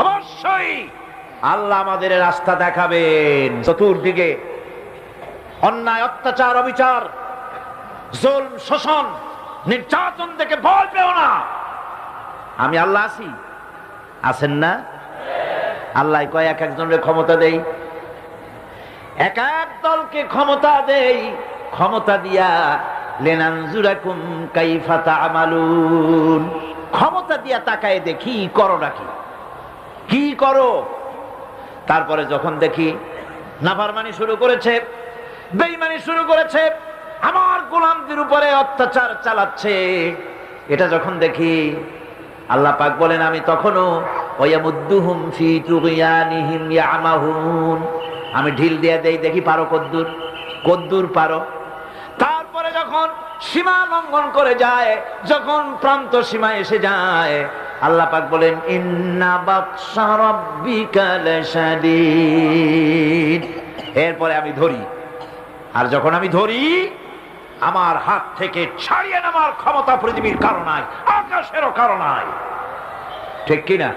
অবশ্যই আল্লাহ আমাদের রাস্তা দেখাবেন। চতুর্দিকে অন্যায়, অত্যাচার, অবিচার, জুলম, শোষণ, নির্যাতন দেখে ভয় পেও না। আমি আল্লাহ আছি, আছেন না? আল্লাহ কয় এক একজনের ক্ষমতা দেই, এক এক দলকে ক্ষমতা দেই, ক্ষমতা দিয়া লিনানজুরাকুম কাইফা তা'মালুন, ক্ষমতা দিয়া তাকায় দেখি করো নাকি, কি করো। তারপরে যখন দেখি নাফরমানি শুরু করেছে, বেঈমানি শুরু করেছে, আমার গোলামদের উপরে অত্যাচার চালাচ্ছে, এটা যখন দেখি আল্লাহ পাক বলেন আমি তখনও ওয়ায়ামুদ্দুহুম ফি তুগয়ানিহিম ইয়ামাহুন, আমি ঢিল দিয়ে দেই, দেখি পারো কদ্দুর, কদ্দুর পারো। তারপরে যখন সীমা লঙ্ঘন করে যায়, যখন প্রান্ত সীমা এসে যায়, আল্লাহ পাক বলেন ইন্না বাতশা রাব্বিকা লাশাদীদ, এরপরে আমি ধরি। আর যখন আমি ধরি, আমার হাত থেকে ছাড়িয়ে নেওয়ার ক্ষমতা পৃথিবীর কারো নাই, আকাশেরও কারো নাই। ঠিক কিনা?